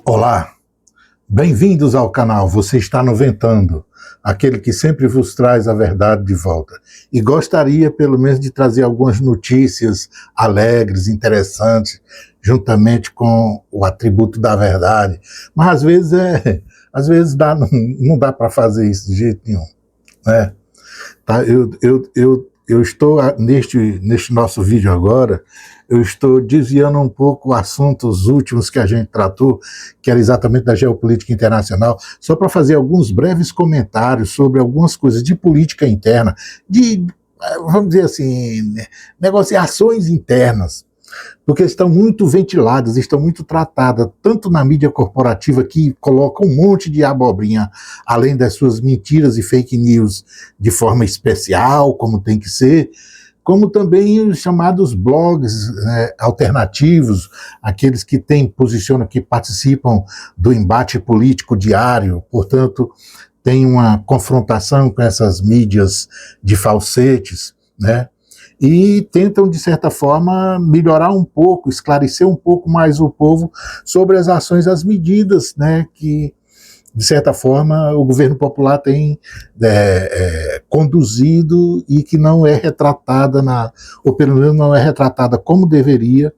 Olá, bem-vindos ao canal Você Está no Ventando, aquele que sempre vos traz a verdade de volta. E gostaria pelo menos de trazer algumas notícias alegres, interessantes, juntamente com o atributo da verdade. Mas às vezes não dá para fazer isso de jeito nenhum, né? Tá? Eu estou, neste nosso vídeo agora, eu estou desviando um pouco assuntos últimos que a gente tratou, que era exatamente da geopolítica internacional, só para fazer alguns breves comentários sobre algumas coisas de política interna, vamos dizer assim, negociações internas, porque estão muito ventiladas, estão muito tratadas, tanto na mídia corporativa, que coloca um monte de abobrinha, além das suas mentiras e fake news de forma especial, como tem que ser, como também os chamados blogs, né, alternativos, aqueles que que participam do embate político diário, portanto, tem uma confrontação com essas mídias de falsetes, né? E tentam, de certa forma, melhorar um pouco, esclarecer um pouco mais o povo sobre as ações, as medidas, né, que, de certa forma, o governo popular tem conduzido e que não é retratada, ou pelo menos não é retratada como deveria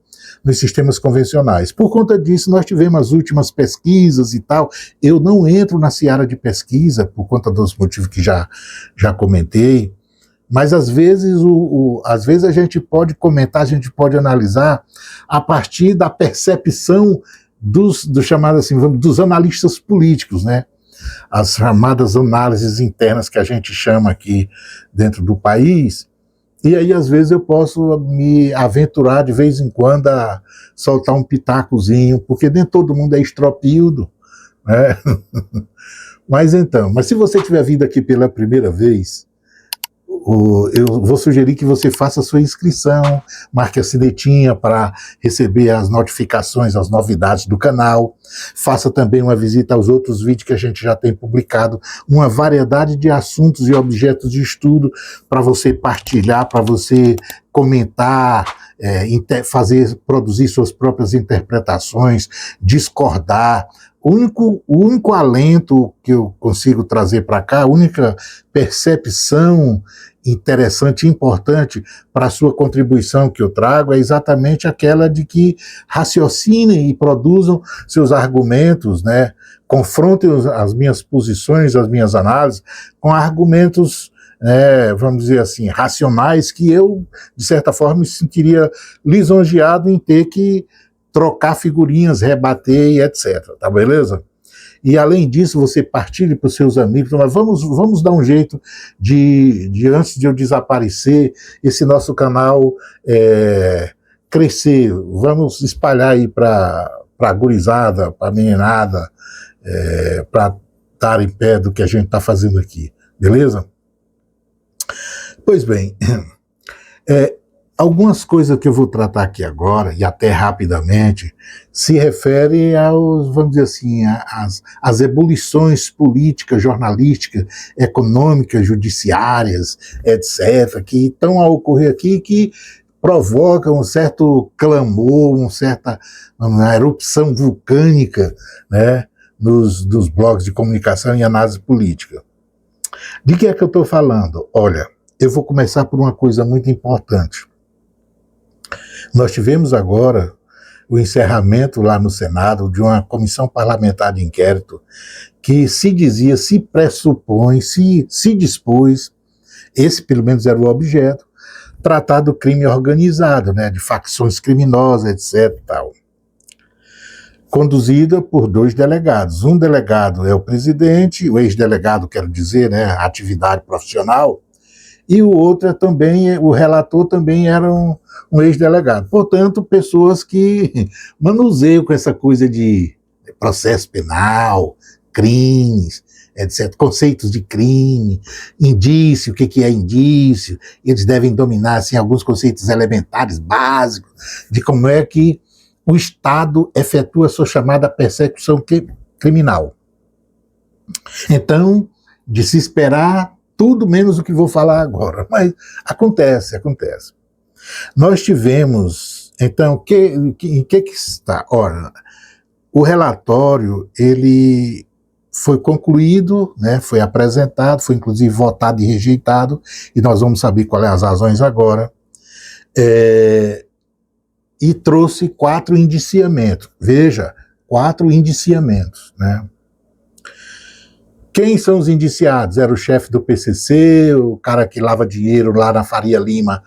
nos sistemas convencionais. Por conta disso, nós tivemos as últimas pesquisas e tal. Eu não entro na seara de pesquisa, por conta dos motivos que já comentei, mas às vezes, às vezes a gente pode comentar, a gente pode analisar a partir da percepção dos chamados assim, dos analistas políticos, né? As chamadas análises internas que a gente chama aqui dentro do país. E aí, às vezes, eu posso me aventurar de vez em quando a soltar um pitacozinho, porque nem todo mundo é estropildo, né? Mas se você tiver vindo aqui pela primeira vez, eu vou sugerir que você faça a sua inscrição, marque a sinetinha para receber as notificações, as novidades do canal. Faça também uma visita aos outros vídeos que a gente já tem publicado, uma variedade de assuntos e objetos de estudo para você partilhar, para você comentar, produzir suas próprias interpretações, discordar. O único alento que eu consigo trazer para cá, a única percepção interessante e importante para a sua contribuição que eu trago é exatamente aquela de que raciocinem e produzam seus argumentos, né? Confrontem as minhas posições, as minhas análises com argumentos, vamos dizer assim, racionais, que eu, de certa forma, me sentiria lisonjeado em ter que trocar figurinhas, rebater e etc. Tá beleza? E além disso, você partilhe para os seus amigos, mas vamos dar um jeito de antes de eu desaparecer, esse nosso canal crescer. Vamos espalhar aí para a gurizada, para a meninada, para estar em pé do que a gente está fazendo aqui. Beleza? Pois bem, algumas coisas que eu vou tratar aqui agora, e até rapidamente, se refere vamos dizer assim, às ebulições políticas, jornalísticas, econômicas, judiciárias, etc., que estão a ocorrer aqui, que provocam um certo clamor, uma erupção vulcânica, né, dos blogs de comunicação e análise política. De que é que eu estou falando? Olha, eu vou começar por uma coisa muito importante. Nós tivemos agora o encerramento lá no Senado de uma comissão parlamentar de inquérito que se pressupõe, se dispôs, esse pelo menos era o objeto, tratar do crime organizado, né, de facções criminosas, etc. Tal. Conduzida por 2 delegados. Um delegado é o presidente, o ex-delegado, quero dizer, né, atividade profissional, e o outro o relator também era um ex-delegado. Portanto, pessoas que manuseiam com essa coisa de processo penal, crimes, etc. Conceitos de crime, indício, o que é indício, eles devem dominar assim, alguns conceitos elementares, básicos, de como é que o Estado efetua a sua chamada persecução criminal. Então, de se esperar tudo menos o que vou falar agora, mas acontece. Nós tivemos, então, em que está? Ora, o relatório, ele foi concluído, né, foi apresentado, foi inclusive votado e rejeitado, e nós vamos saber quais são as razões agora, e trouxe 4 indiciamentos. Veja, 4 indiciamentos, né? Quem são os indiciados? Era o chefe do PCC, o cara que lava dinheiro lá na Faria Lima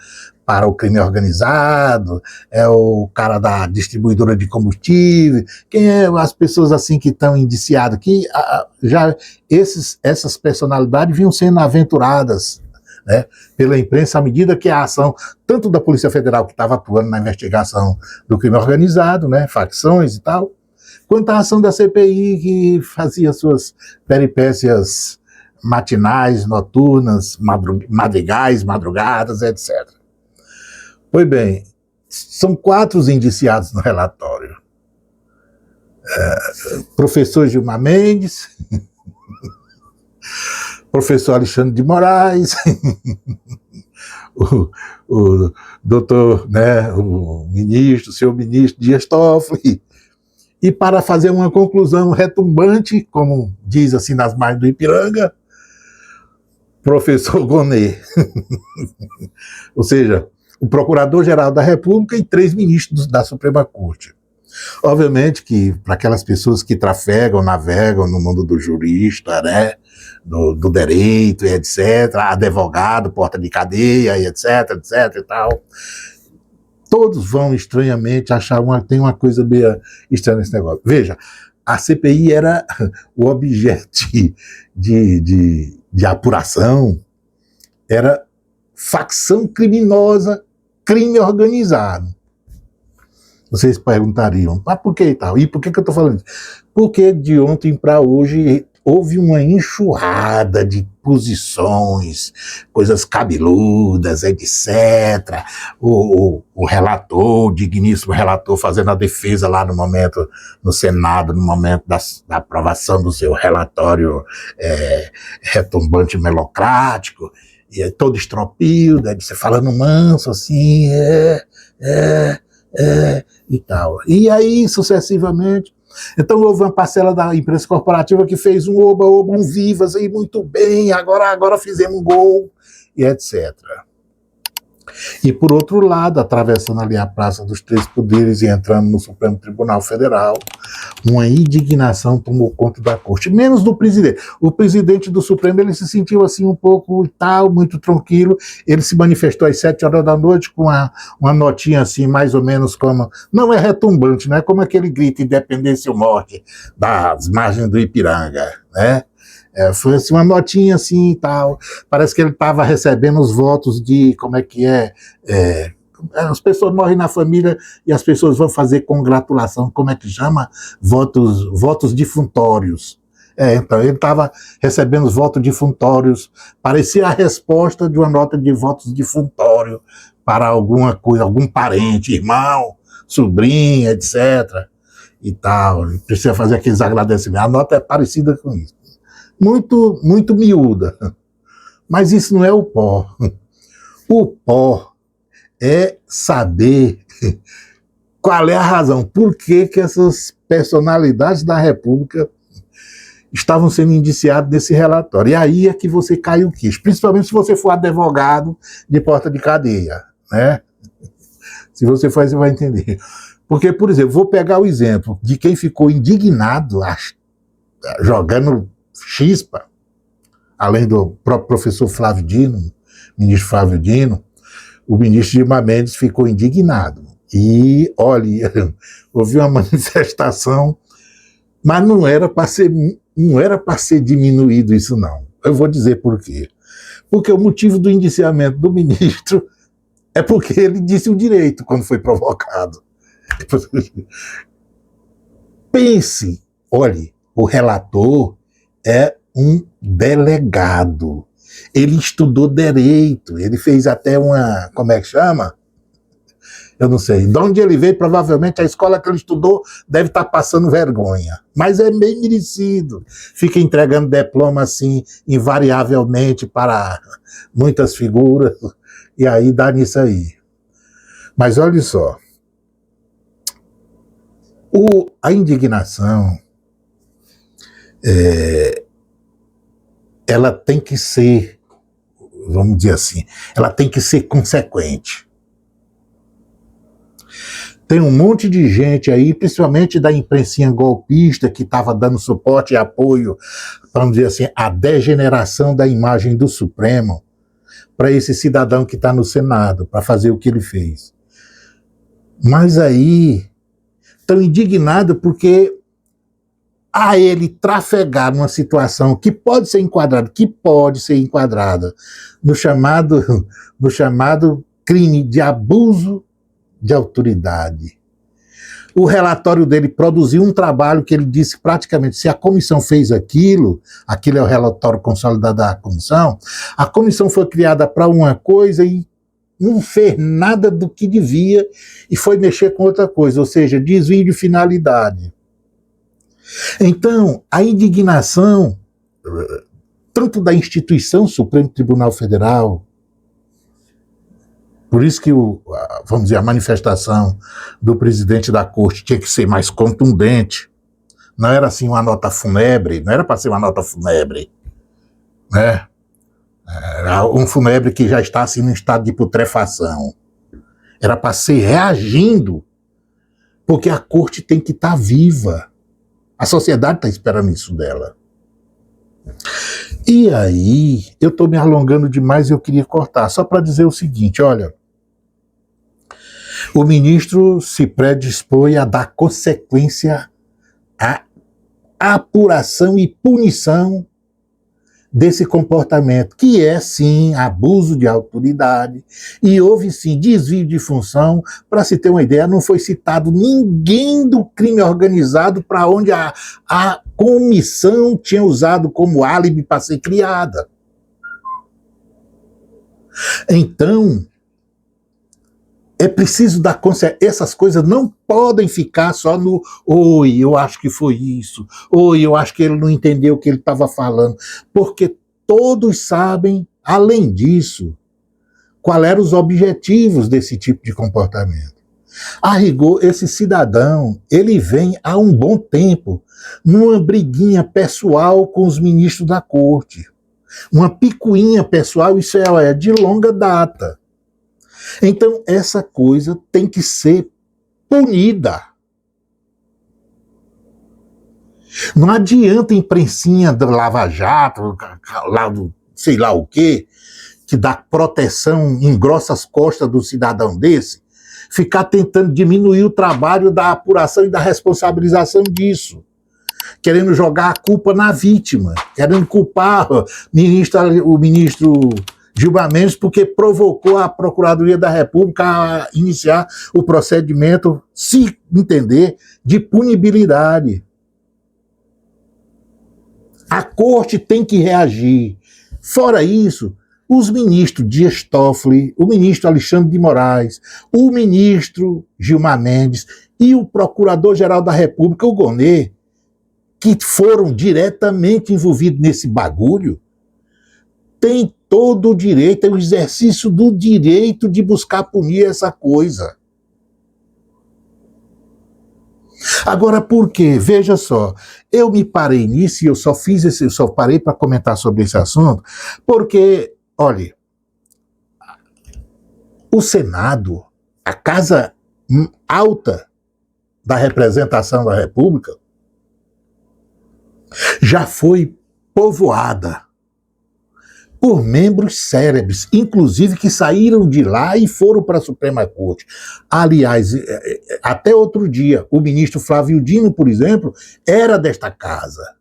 para o crime organizado, é o cara da distribuidora de combustível, quem é as pessoas assim que estão indiciadas, que já essas personalidades vinham sendo aventuradas, né, pela imprensa à medida que a ação, tanto da Polícia Federal que estava atuando na investigação do crime organizado, né, facções e tal, quanto à ação da CPI que fazia suas peripécias matinais, noturnas, madrugadas, etc. Pois bem, são 4 indiciados no relatório. Professor Gilmar Mendes, professor Alexandre de Moraes, o doutor, né, o ministro, o senhor ministro Dias Toffoli, e para fazer uma conclusão retumbante, como diz assim nas margens do Ipiranga, professor Gonet. Ou seja, o Procurador-Geral da República e 3 ministros da Suprema Corte. Obviamente que para aquelas pessoas que navegam no mundo do jurista, né, do direito, etc., advogado, porta de cadeia, etc., etc. e tal, todos vão estranhamente achar tem uma coisa meio estranha nesse negócio. Veja, a CPI era o objeto de apuração, era facção criminosa, crime organizado. Vocês perguntariam, mas por que e tal? E por que eu estou falando isso? Porque de ontem para hoje houve uma enxurrada de posições, coisas cabeludas, etc. O relator, o digníssimo relator, fazendo a defesa lá no Senado, no momento da aprovação do seu relatório retumbante melocrático, e é todo estropio, né, você falando manso, assim, e tal. E aí, sucessivamente, então houve uma parcela da imprensa corporativa que fez um oba-oba, um vivas, aí muito bem, agora fizemos um gol, e etc. E por outro lado, atravessando ali a Praça dos Três Poderes e entrando no Supremo Tribunal Federal, uma indignação tomou conta da corte, menos do presidente. O presidente do Supremo, ele se sentiu assim um pouco tal, muito tranquilo, ele se manifestou às 7 horas da noite com uma notinha assim, mais ou menos como, não é retumbante, não é como aquele grito independência ou morte das margens do Ipiranga, né? Foi assim, uma notinha assim e tal. Parece que ele estava recebendo os votos de, como é que as pessoas morrem na família e as pessoas vão fazer congratulação, como é que chama? Votos defuntórios. Então ele estava recebendo os votos defuntórios, parecia a resposta de uma nota de votos defuntório para alguma coisa, algum parente, irmão, sobrinha, etc. e tal. Precisa fazer aqueles agradecimentos. A nota é parecida com isso. Muito, muito miúda. Mas isso não é o pó. O pó é saber qual é a razão, por que essas personalidades da República estavam sendo indiciadas nesse relatório. E aí é que você cai o queixo, principalmente se você for advogado de porta de cadeia, né? Se você for, você vai entender. Porque, por exemplo, vou pegar o exemplo de quem ficou indignado jogando chispa, além do próprio professor Flávio Dino, ministro Flávio Dino, o ministro Gilmar Mendes ficou indignado. E, olha, houve uma manifestação, mas não era para ser diminuído isso, não. Eu vou dizer por quê. Porque o motivo do indiciamento do ministro é porque ele disse o direito quando foi provocado. Pense, olhe, o relator é um delegado. Ele estudou direito, ele fez até uma, como é que chama? Eu não sei. De onde ele veio, provavelmente a escola que ele estudou deve estar passando vergonha. Mas é bem merecido. Fica entregando diploma assim, invariavelmente para muitas figuras, e aí dá nisso aí. Mas olha só. A indignação, ela tem que ser, vamos dizer assim, ela tem que ser consequente. Tem um monte de gente aí, principalmente da imprensinha golpista, que estava dando suporte e apoio, vamos dizer assim, à degeneração da imagem do Supremo, para esse cidadão que está no Senado, para fazer o que ele fez. Mas aí, estão indignados porque a ele trafegar numa situação que pode ser enquadrada no chamado crime de abuso de autoridade. O relatório dele produziu um trabalho que ele disse praticamente, se a comissão fez aquilo é o relatório consolidado da comissão, a comissão foi criada para uma coisa e não fez nada do que devia e foi mexer com outra coisa, ou seja, desvio de finalidade. Então, a indignação, tanto da instituição Supremo Tribunal Federal, por isso que, vamos dizer, a manifestação do presidente da corte tinha que ser mais contundente. Não era assim uma nota fúnebre, não era para ser uma nota fúnebre, né? Era um fúnebre que já está assim no estado de putrefação. Era para ser reagindo, porque a corte tem que estar viva. A sociedade está esperando isso dela. E aí, eu estou me alongando demais e eu queria cortar, só para dizer o seguinte, olha, o ministro se predispõe a dar consequência à apuração e punição desse comportamento, que é sim abuso de autoridade, e houve sim desvio de função. Para se ter uma ideia, não foi citado ninguém do crime organizado para onde a comissão tinha usado como álibi para ser criada. Então, é preciso dar consciência. Essas coisas não podem ficar só no oi, eu acho que foi isso, oi, eu acho que ele não entendeu o que ele estava falando, porque todos sabem, além disso, quais eram os objetivos desse tipo de comportamento. A rigor, esse cidadão, ele vem há um bom tempo numa briguinha pessoal com os ministros da corte, uma picuinha pessoal, isso é de longa data. Então, essa coisa tem que ser punida. Não adianta a imprensinha do Lava Jato, lá do sei lá o quê, que dá proteção, engrossa as costas do cidadão desse, ficar tentando diminuir o trabalho da apuração e da responsabilização disso. Querendo jogar a culpa na vítima, querendo culpar o ministro Gilmar Mendes porque provocou a Procuradoria da República a iniciar o procedimento, se entender, de punibilidade. A corte tem que reagir. Fora isso, os ministros Dias Toffoli, o ministro Alexandre de Moraes, o ministro Gilmar Mendes e o Procurador-Geral da República, o Gonê, que foram diretamente envolvidos nesse bagulho, têm todo o direito, é o exercício do direito de buscar punir essa coisa. Agora, por quê? Veja só, eu me parei nisso e eu só parei para comentar sobre esse assunto, porque, olha, o Senado, a Casa Alta da Representação da República, já foi povoada por membros cérebres, inclusive que saíram de lá e foram para a Suprema Corte. Aliás, até outro dia, o ministro Flávio Dino, por exemplo, era desta casa.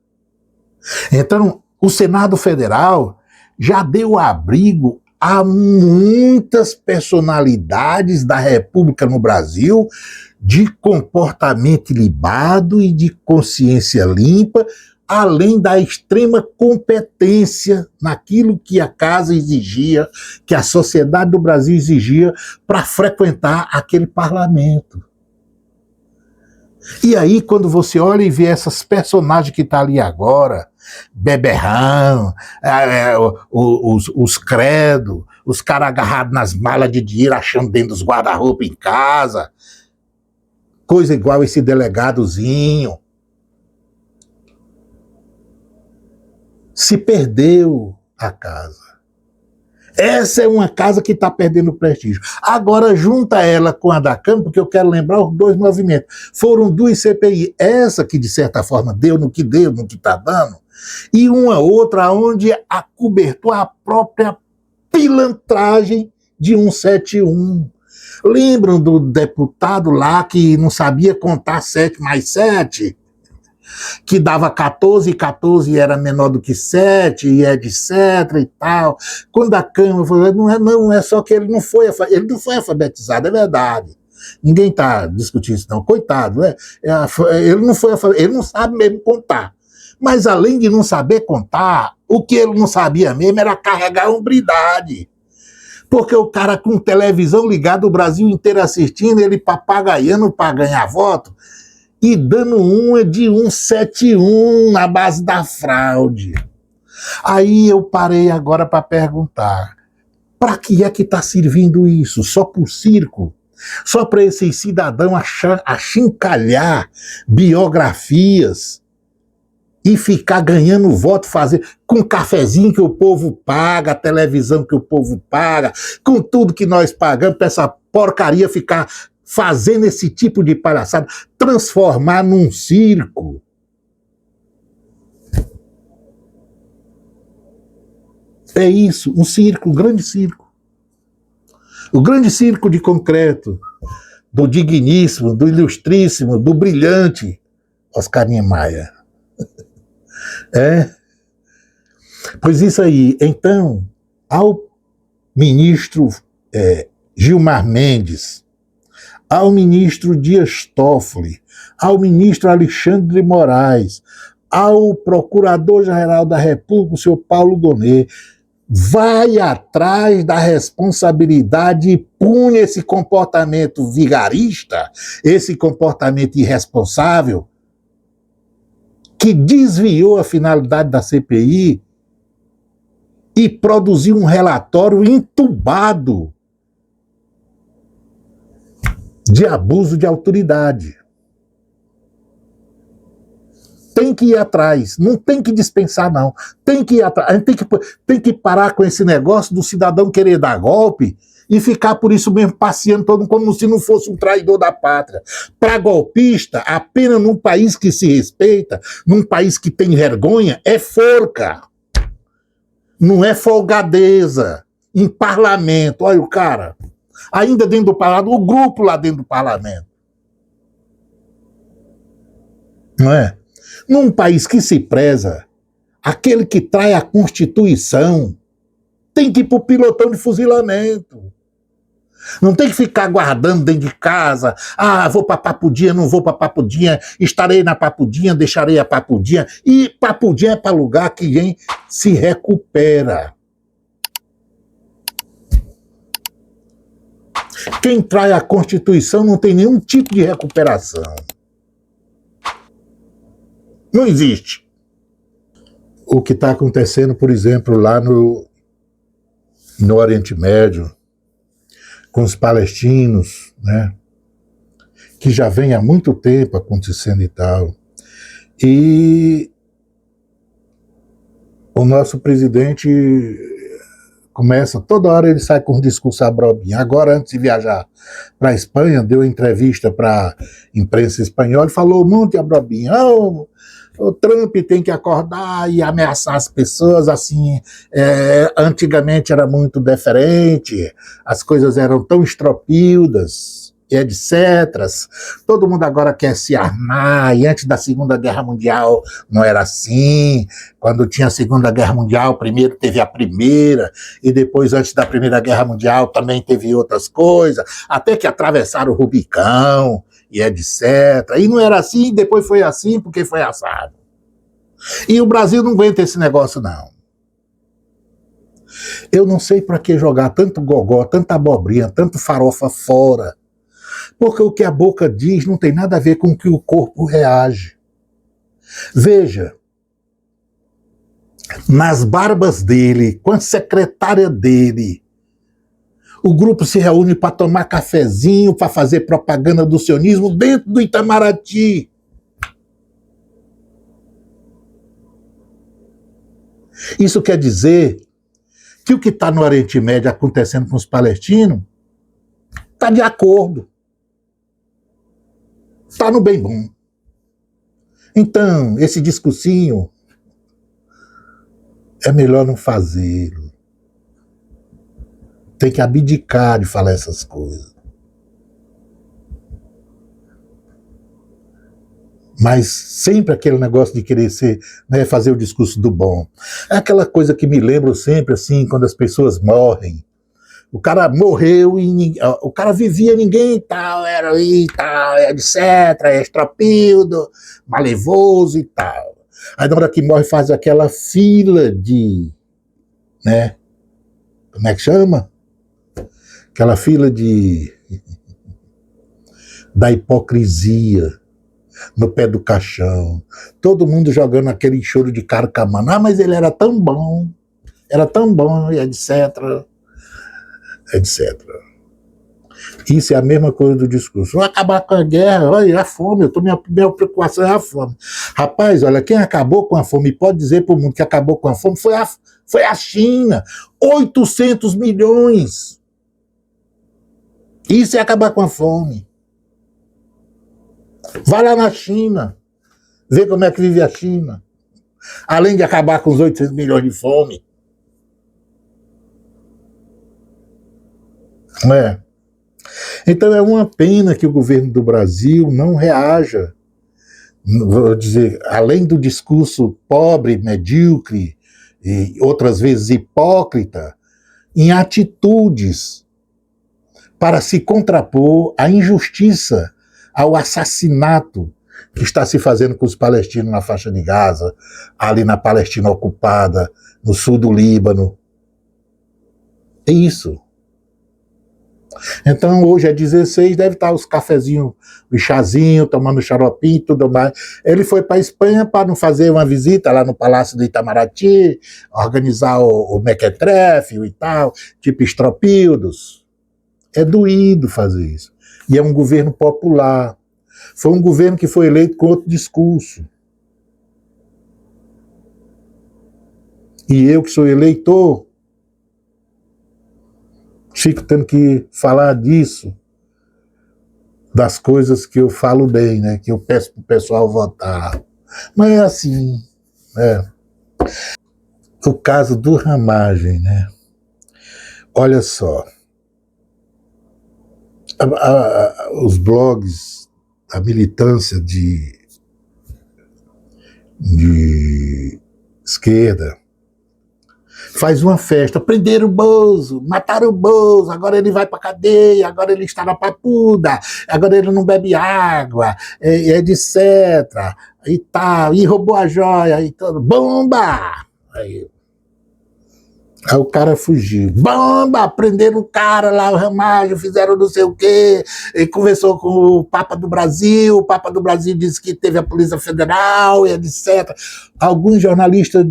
Então, o Senado Federal já deu abrigo a muitas personalidades da República no Brasil, de comportamento ilibado e de consciência limpa, além da extrema competência naquilo que a casa exigia, que a sociedade do Brasil exigia para frequentar aquele parlamento. E aí, quando você olha e vê essas personagens que estão ali agora, Beberrão, os credo, os caras agarrados nas malas de dinheiro, achando dentro dos guarda-roupa em casa, coisa igual esse delegadozinho. Se perdeu a casa. Essa é uma casa que está perdendo prestígio. Agora, junta ela com a da Câmara, porque eu quero lembrar os dois movimentos. Foram duas CPI. Essa que, de certa forma, deu, no que está dando, e uma outra onde acobertou a própria pilantragem de 171. Lembram do deputado lá que não sabia contar 7 mais 7? Que dava 14, e 14 era menor do que 7, e etc e tal. Quando a Câmara falou, não é só que ele não foi alfabetizado, é verdade. Ninguém está discutindo isso, não. Coitado, né? Ele não sabe mesmo contar. Mas além de não saber contar, o que ele não sabia mesmo era carregar a hombridade. Porque o cara com televisão ligada, o Brasil inteiro assistindo, ele papagaiando para ganhar voto, e dando uma de 171 na base da fraude. Aí eu parei agora para perguntar, para que é que está servindo isso? Só para o circo? Só para esses cidadãos achincalhar biografias e ficar ganhando voto, fazer com cafezinho que o povo paga, televisão que o povo paga, com tudo que nós pagamos, para essa porcaria ficar fazendo esse tipo de palhaçada, transformar num circo. É isso, um circo, um grande circo. O grande circo de concreto, do digníssimo, do ilustríssimo, do brilhante Oscar Niemeyer. Pois isso aí. Então, ao ministro Gilmar Mendes, ao ministro Dias Toffoli, ao ministro Alexandre de Moraes, ao procurador-geral da República, o senhor Paulo Gonet, vai atrás da responsabilidade e pune esse comportamento vigarista, esse comportamento irresponsável, que desviou a finalidade da CPI e produziu um relatório entubado de abuso de autoridade. Tem que ir atrás, não tem que dispensar, não. Tem que ir atrás. A gente tem que parar com esse negócio do cidadão querer dar golpe e ficar por isso mesmo passeando todo como se não fosse um traidor da pátria. Para golpista, a pena num país que se respeita, num país que tem vergonha, é forca. Não é folgadeza. Em parlamento, olha o cara, ainda dentro do parlamento, o grupo lá dentro do parlamento. Não é? Num país que se preza, aquele que trai a Constituição tem que ir para o pilotão de fuzilamento. Não tem que ficar guardando dentro de casa. Ah, vou para Papudinha, não vou para Papudinha, estarei na Papudinha, deixarei a Papudinha. E Papudinha é para lugar que quem se recupera. Quem trai a Constituição não tem nenhum tipo de recuperação. Não existe. O que está acontecendo, por exemplo, lá no Oriente Médio, com os palestinos, né, que já vem há muito tempo acontecendo e tal. E o nosso presidente começa, toda hora ele sai com um discurso abrobinho. Agora, antes de viajar para a Espanha, deu entrevista para a imprensa espanhola e falou um monte de abrobinho. O Trump tem que acordar e ameaçar as pessoas, assim, antigamente era muito diferente, as coisas eram tão estropildas, etc. Todo mundo agora quer se armar, e antes da Segunda Guerra Mundial não era assim. Quando tinha a Segunda Guerra Mundial, primeiro teve a Primeira, e depois, antes da Primeira Guerra Mundial, também teve outras coisas, até que atravessaram o Rubicão, e etc. E não era assim, depois foi assim, porque foi assado. E o Brasil não aguenta esse negócio, não. Eu não sei para que jogar tanto gogó, tanta abobrinha, tanto farofa fora. Porque o que a boca diz não tem nada a ver com o que o corpo reage. Veja, nas barbas dele, com a secretária dele, o grupo se reúne para tomar cafezinho, para fazer propaganda do sionismo dentro do Itamaraty. Isso quer dizer que o que está no Oriente Médio acontecendo com os palestinos está de acordo. Está no bem bom. Então, esse discursinho é melhor não fazê-lo. Tem que abdicar de falar essas coisas. Mas sempre aquele negócio de querer ser, né, fazer o discurso do bom. É aquela coisa que me lembro sempre, assim, quando as pessoas morrem. O cara morreu e o cara vivia, ninguém tal, era aí, tal, etc, é estropildo, malevoso e tal. Aí na hora que morre faz aquela fila de, né, como é que chama? Aquela fila da hipocrisia no pé do caixão. Todo mundo jogando aquele choro de carcamano. Ah, mas ele era tão bom, e etc. Etc. Isso é a mesma coisa do discurso. Vou acabar com a guerra, olha, a fome, minha preocupação é a fome. Rapaz, olha, quem acabou com a fome, pode dizer para o mundo que acabou com a fome, foi a China. 800 milhões. Isso é acabar com a fome. Vai lá na China, vê como é que vive a China. Além de acabar com os 800 milhões de fome. É. Então é uma pena que o governo do Brasil não reaja, vou dizer, além do discurso pobre, medíocre e outras vezes hipócrita, em atitudes para se contrapor à injustiça, ao assassinato que está se fazendo com os palestinos na faixa de Gaza, ali na Palestina ocupada, no sul do Líbano. É isso. Então hoje é 16, deve estar os cafezinhos, o chazinho, tomando xaropinho e tudo mais. Ele foi para a Espanha para não fazer uma visita lá no Palácio do Itamaraty, organizar o mequetrefe e tal, tipo estropildos. É doído fazer isso. E é um governo popular. Foi um governo que foi eleito com outro discurso. E eu que sou eleitor, fico tendo que falar disso, das coisas que eu falo bem, né? Que eu peço para o pessoal votar. Mas é assim, né? O caso do Ramagem, né? Olha só, os blogs, a militância de esquerda faz uma festa, prenderam o Bozo, mataram o Bozo, agora ele vai para cadeia, agora ele está na papuda, agora ele não bebe água, etc. E tal, e roubou a joia, e tudo, bomba! Aí o cara fugiu. Bomba! Prenderam o cara lá, o Ramalho, fizeram não sei o quê, e conversou com o Papa do Brasil, o Papa do Brasil disse que teve a Polícia Federal, e etc. Alguns jornalistas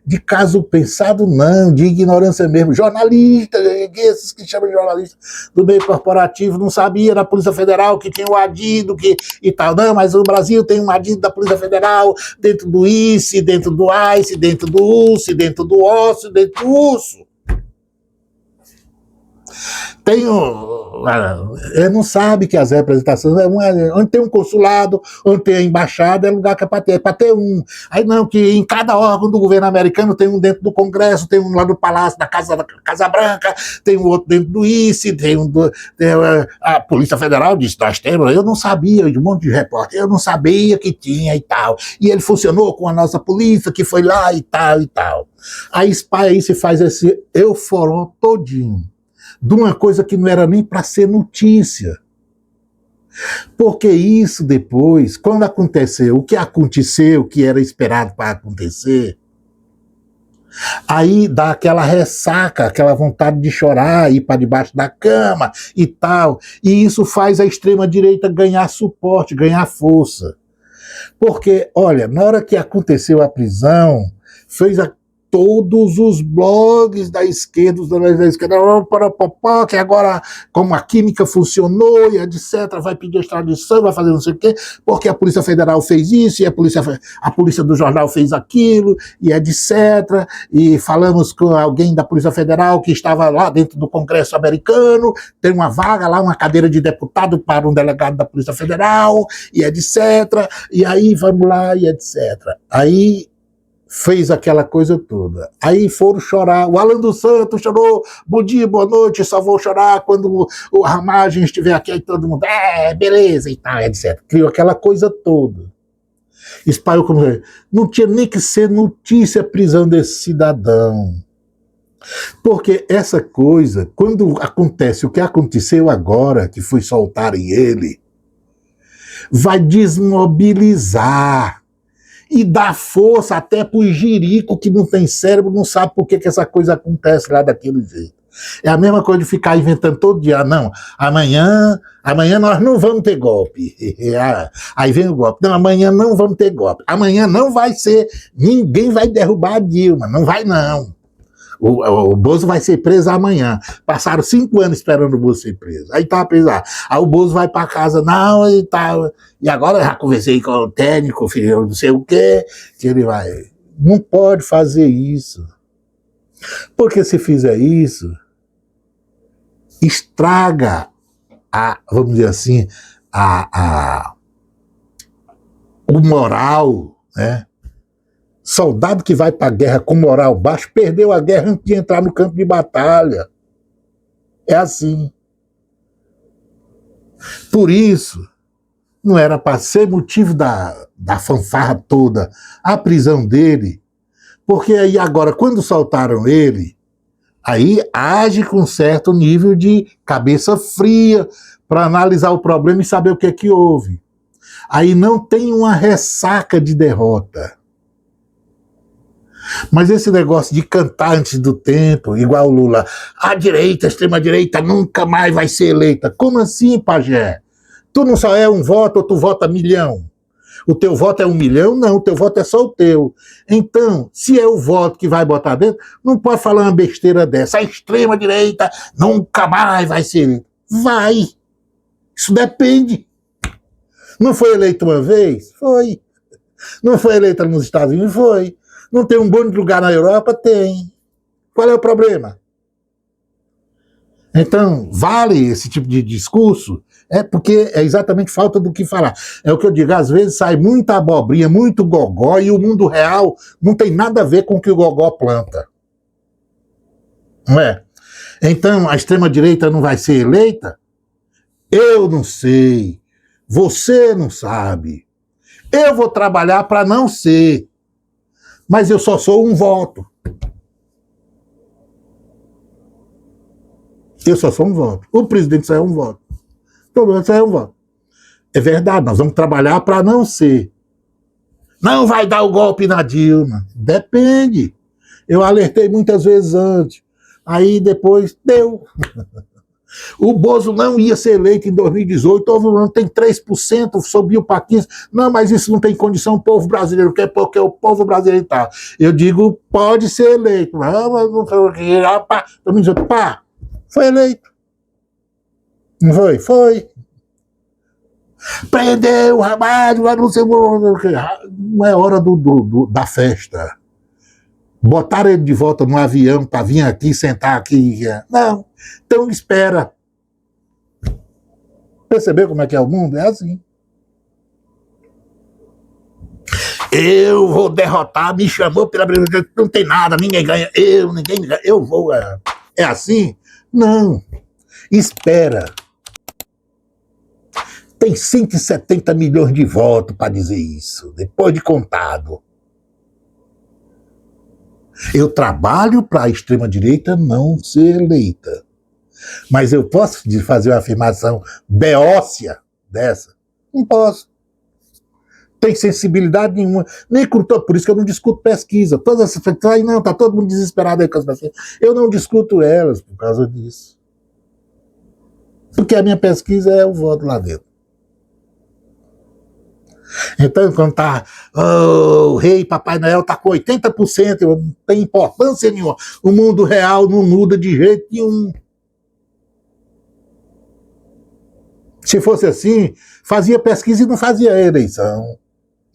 de caso pensado, não, de ignorância mesmo. Jornalistas, esses que chamam de jornalistas do meio corporativo, não sabia da Polícia Federal que tinha o adido e tal. Não, mas o Brasil tem um adido da Polícia Federal dentro do ICE, dentro do AICE, dentro do UCE, dentro do OSSE, dentro do USSO. Ele não sabe que as representações onde tem um consulado, onde tem a embaixada, é lugar que é para ter um. Aí não, que em cada órgão do governo americano tem um dentro do Congresso, tem um lá do Palácio da Casa Branca, tem um outro dentro do ICE, tem a Polícia Federal disse, nós temos, eu não sabia, de um monte de repórter, eu não sabia que tinha e tal. E ele funcionou com a nossa polícia, que foi lá e tal e tal. Aí se faz esse euforó todinho de uma coisa que não era nem para ser notícia. Porque isso depois, quando aconteceu, o que era esperado para acontecer, aí dá aquela ressaca, aquela vontade de chorar, ir para debaixo da cama e tal. E isso faz a extrema-direita ganhar suporte, ganhar força. Porque, olha, na hora que aconteceu a prisão, fez todos os blogs da esquerda, que agora, como a química funcionou e etc., vai pedir extradição, vai fazer não sei o quê, porque a Polícia Federal fez isso, e a polícia do jornal fez aquilo, e etc., e falamos com alguém da Polícia Federal que estava lá dentro do Congresso americano, tem uma vaga lá, uma cadeira de deputado para um delegado da Polícia Federal, e etc., e aí vamos lá, e etc. Aí fez aquela coisa toda. Aí foram chorar. O Alan dos Santos chorou, bom dia, boa noite, só vou chorar quando o Ramagem estiver aqui, aí todo mundo, beleza e tal, etc. Criou aquela coisa toda. Espalhou como... Não tinha nem que ser notícia a prisão desse cidadão. Porque essa coisa, quando acontece o que aconteceu agora, que foi soltarem ele, vai desmobilizar e dá força até para o jirico que não tem cérebro, não sabe por que essa coisa acontece lá daquele jeito. É a mesma coisa de ficar inventando todo dia. Não, amanhã nós não vamos ter golpe. Aí vem o golpe. Não, amanhã não vamos ter golpe. Amanhã não vai ser, ninguém vai derrubar a Dilma, não vai não. O Bozo vai ser preso amanhã. Passaram 5 anos esperando o Bozo ser preso. Aí tá preso lá. Aí o Bozo vai para casa, não, e tal. E agora eu já conversei com o técnico, filho, não sei o quê, que ele vai. Não pode fazer isso. Porque se fizer isso, estraga vamos dizer assim, o moral, né? Soldado que vai para a guerra com moral baixo perdeu a guerra antes de entrar no campo de batalha. É assim. Por isso, não era para ser motivo da fanfarra toda a prisão dele, porque aí agora, quando soltaram ele, aí age com certo nível de cabeça fria para analisar o problema e saber o que é que houve. Aí não tem uma ressaca de derrota. Mas esse negócio de cantar antes do tempo, igual o Lula, a direita, a extrema-direita nunca mais vai ser eleita. Como assim, pajé? Tu não só é um voto ou tu vota milhão? O teu voto é 1 milhão? Não, o teu voto é só o teu. Então, se é o voto que vai botar dentro, não pode falar uma besteira dessa. A extrema-direita nunca mais vai ser eleita. Vai. Isso depende. Não foi eleito uma vez? Foi. Não foi eleita nos Estados Unidos? Foi. Não tem um bom lugar na Europa? Tem. Qual é o problema? Então, vale esse tipo de discurso? É porque é exatamente falta do que falar. É o que eu digo, às vezes sai muita abobrinha, muito gogó, e o mundo real não tem nada a ver com o que o gogó planta. Não é? Então, a extrema-direita não vai ser eleita? Eu não sei. Você não sabe. Eu vou trabalhar para não ser. Mas eu só sou um voto. Eu só sou um voto. O presidente só é um voto. O problema só é um voto. É verdade, nós vamos trabalhar para não ser. Não vai dar o golpe na Dilma. Depende. Eu alertei muitas vezes antes. Aí depois deu. O Bozo não ia ser eleito em 2018, tem 3%, subiu para 15%. Não, mas isso não tem condição, o povo brasileiro quer, porque o povo brasileiro tá. Eu digo, pode ser eleito. Não, mas não foi. Todo mundo diz, pá, foi eleito. Não foi? Foi. Prendeu o Ramalho, não sei o que. Não é hora da festa. Botaram ele de volta no avião para vir aqui, sentar aqui. Não. Então espera. Percebeu como é que é o mundo? É assim. Eu vou derrotar, me chamou pela primeira, não tem nada, ninguém ganha, ninguém ganha, eu vou. É assim? Não. Espera. Tem 170 milhões de votos para dizer isso, depois de contado. Eu trabalho para a extrema-direita não ser eleita. Mas eu posso fazer uma afirmação beócia, dessa? Não posso. Tem sensibilidade nenhuma. Nem com todo, por isso que eu não discuto pesquisa. Todas essas pesquisas, não, tá todo mundo desesperado aí com as pesquisas. Eu não discuto elas por causa disso. Porque a minha pesquisa é o voto lá dentro. Então, quando tá o rei Papai Noel tá com 80%, não tem importância nenhuma. O mundo real não muda de jeito nenhum. Se fosse assim, fazia pesquisa e não fazia eleição.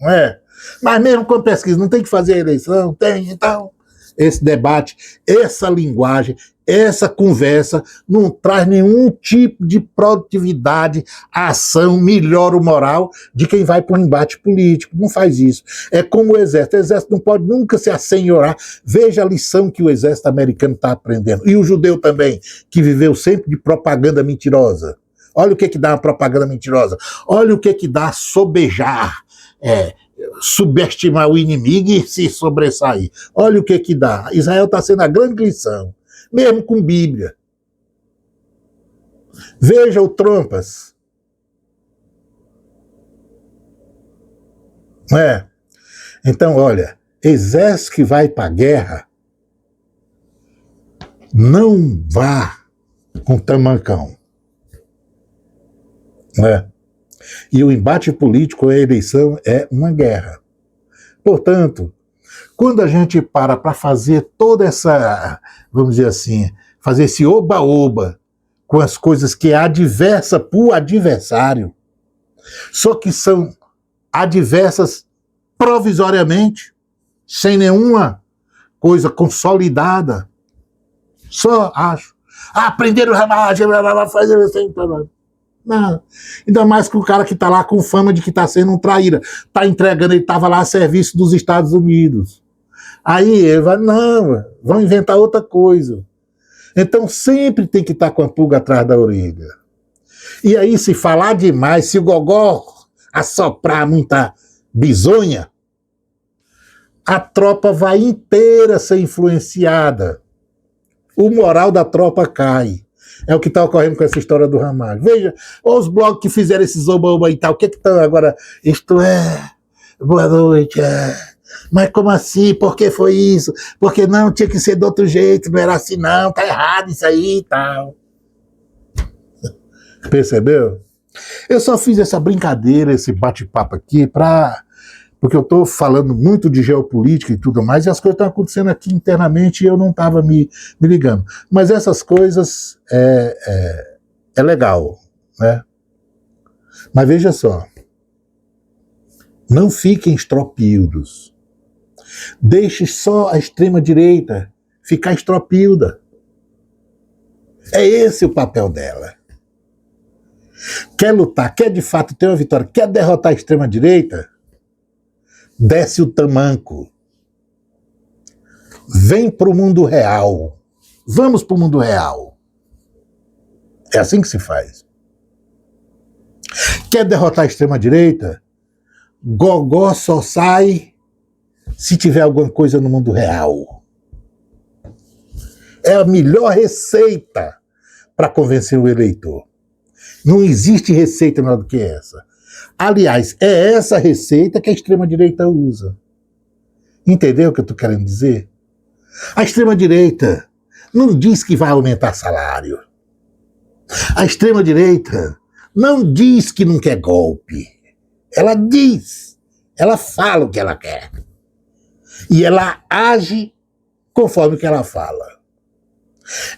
Não é? Mas mesmo com pesquisa, não tem que fazer eleição? Tem, então. Esse debate, essa linguagem, essa conversa não traz nenhum tipo de produtividade, ação, melhora o moral de quem vai para um embate político. Não faz isso. É como o exército não pode nunca se assenhorar. Veja a lição que o exército americano está aprendendo. E o judeu também, que viveu sempre de propaganda mentirosa. Olha o que dá uma propaganda mentirosa. Olha o que dá sobejar, subestimar o inimigo e se sobressair. Olha o que dá. Israel está sendo a grande lição, mesmo com Bíblia. Veja o Trompas. Não é? Então, olha, exército que vai para a guerra, não vá com tamancão. Não é? E o embate político, a eleição, é uma guerra. Portanto, quando a gente para fazer toda essa, vamos dizer assim, fazer esse oba-oba com as coisas que é adversa para o adversário, só que são adversas provisoriamente, sem nenhuma coisa consolidada, só acho. Aprenderam o ramagem, fazer assim, não. Ainda mais que o cara que está lá com fama de que está sendo um traíra, está entregando, ele estava lá a serviço dos Estados Unidos. Aí ele vai, não, vão inventar outra coisa. Então sempre tem que estar com a pulga atrás da orelha. E aí, se falar demais, se o gogó assoprar muita bisonha, a tropa vai inteira ser influenciada. O moral da tropa cai. É o que está ocorrendo com essa história do Ramalho. Veja, os blogs que fizeram esses oba-oba e tal, o que estão agora? Isto é, boa noite, mas como assim? Por que foi isso? Porque não, tinha que ser de outro jeito, não era assim não, tá errado isso aí e tal. Percebeu? Eu só fiz essa brincadeira, esse bate-papo aqui, porque eu estou falando muito de geopolítica e tudo mais, e as coisas estão acontecendo aqui internamente e eu não estava me ligando. Mas essas coisas é legal, né? Mas veja só, não fiquem estropildos. Deixe só a extrema-direita ficar estropilda. É esse o papel dela. Quer lutar, quer de fato ter uma vitória, quer derrotar a extrema-direita, desce o tamanco. Vem para o mundo real. Vamos para o mundo real. É assim que se faz. Quer derrotar a extrema-direita? Gogó só sai se tiver alguma coisa no mundo real. É a melhor receita para convencer o eleitor. Não existe receita melhor do que essa. Aliás, é essa receita que a extrema-direita usa. Entendeu o que eu estou querendo dizer? A extrema-direita não diz que vai aumentar salário. A extrema-direita não diz que não quer golpe. Ela diz, ela fala o que ela quer. E ela age conforme o que ela fala.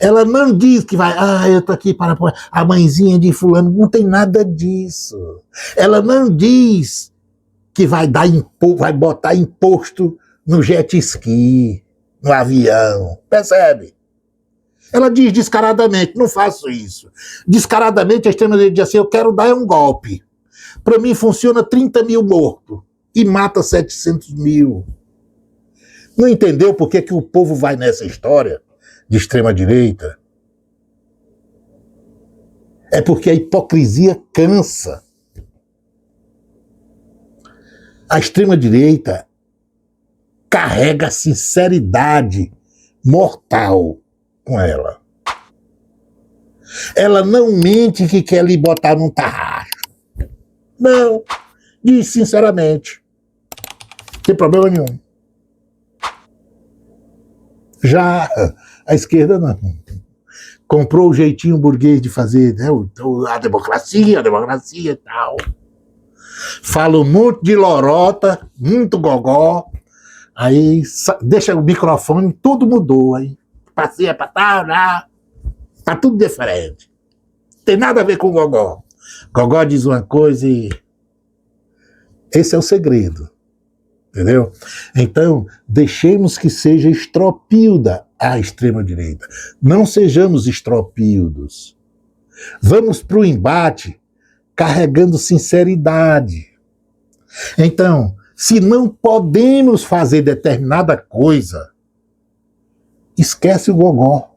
Ela não diz que vai, eu estou aqui para a mãezinha de fulano, não tem nada disso. Ela não diz que vai botar imposto no jet ski, no avião, percebe? Ela diz descaradamente, não faço isso. Descaradamente a extrema-direita diz assim, eu quero dar um golpe. Para mim funciona 30 mil mortos e mata 700 mil. Não entendeu por que o povo vai nessa história de extrema-direita? É porque a hipocrisia cansa. A extrema-direita carrega a sinceridade mortal com ela. Ela não mente que quer lhe botar num tarraxo. Não, diz sinceramente. Não tem problema nenhum. Já a esquerda não. Comprou o jeitinho burguês de fazer, né, a democracia e tal. Fala um monte de lorota, muito gogó. Aí deixa o microfone, tudo mudou. Aí passeia pra tal, tá tudo diferente. Não tem nada a ver com o gogó. Gogó diz uma coisa e esse é o segredo. Entendeu? Então, deixemos que seja estropilda a extrema-direita. Não sejamos estropildos. Vamos para o embate carregando sinceridade. Então, se não podemos fazer determinada coisa, esquece o gogó.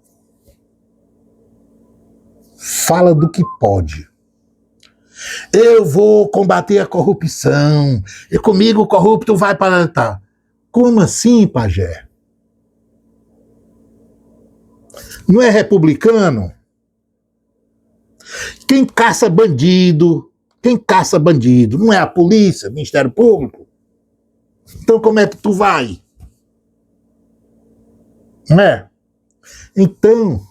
Fala do que pode. Eu vou combater a corrupção. E comigo o corrupto vai para... Tá. Como assim, pajé? Não é republicano? Quem caça bandido? Não é a polícia, Ministério Público? Então como é que tu vai? Não é? Então,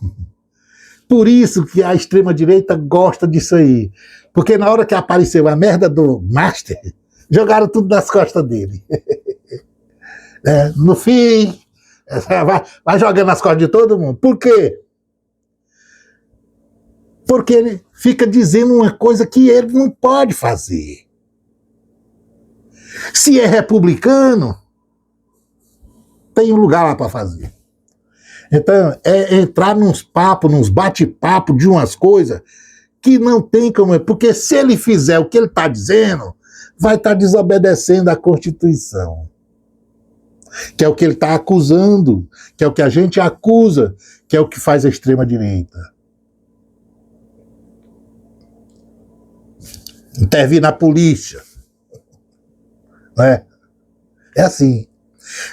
por isso que a extrema-direita gosta disso aí. Porque na hora que apareceu a merda do Master, jogaram tudo nas costas dele. No fim, vai jogando nas costas de todo mundo. Por quê? Porque ele fica dizendo uma coisa que ele não pode fazer. Se é republicano, tem um lugar lá para fazer. Então, é entrar nos papos, nos bate-papo de umas coisas que não tem como... Porque se ele fizer o que ele está dizendo, vai estar desobedecendo a Constituição. Que é o que ele está acusando, que é o que a gente acusa, que é o que faz a extrema-direita. Intervir na polícia. Não é? É assim.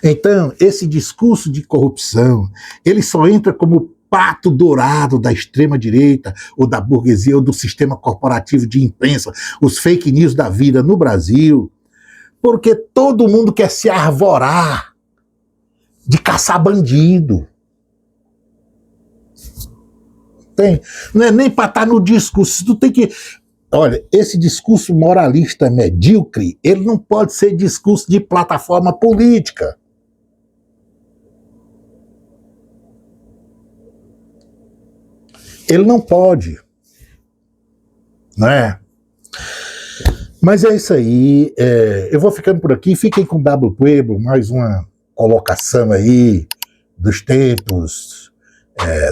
Então, esse discurso de corrupção, ele só entra como pato dourado da extrema-direita, ou da burguesia, ou do sistema corporativo de imprensa, os fake news da vida no Brasil, porque todo mundo quer se arvorar de caçar bandido. Não é nem para estar no discurso, tu tem que... Olha, esse discurso moralista medíocre, ele não pode ser discurso de plataforma política. Ele não pode. Não é? Mas é isso aí. Eu vou ficando por aqui. Fiquem com o W Pueblo, mais uma colocação aí dos tempos,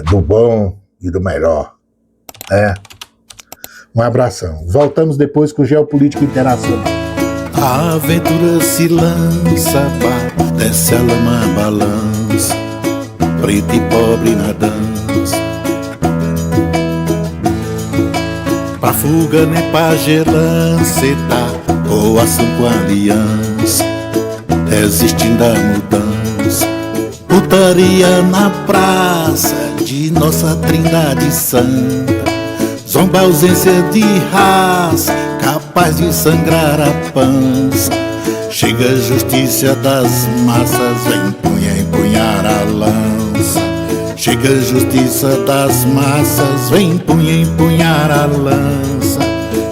do bom e do melhor. Um abração. Voltamos depois com o Geopolítica Internacional. A aventura se lança, desce a lama, balança, preto e pobre na dança. Pra fuga nem pra gelanceta, ou ação com aliança, resistindo à mudança. Putaria na praça de nossa Trindade Santa, zomba ausência de raça, capaz de sangrar a pança. Chega a justiça das massas, vem empunhar a lança. Chega a justiça das massas, vem empunhar a lança.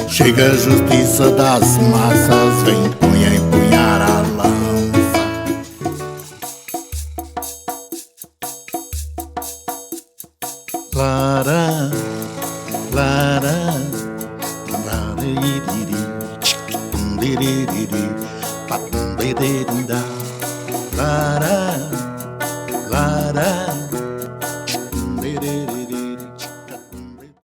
Chega a justiça das massas, vem empunhar a lança. Lara, lara, lara,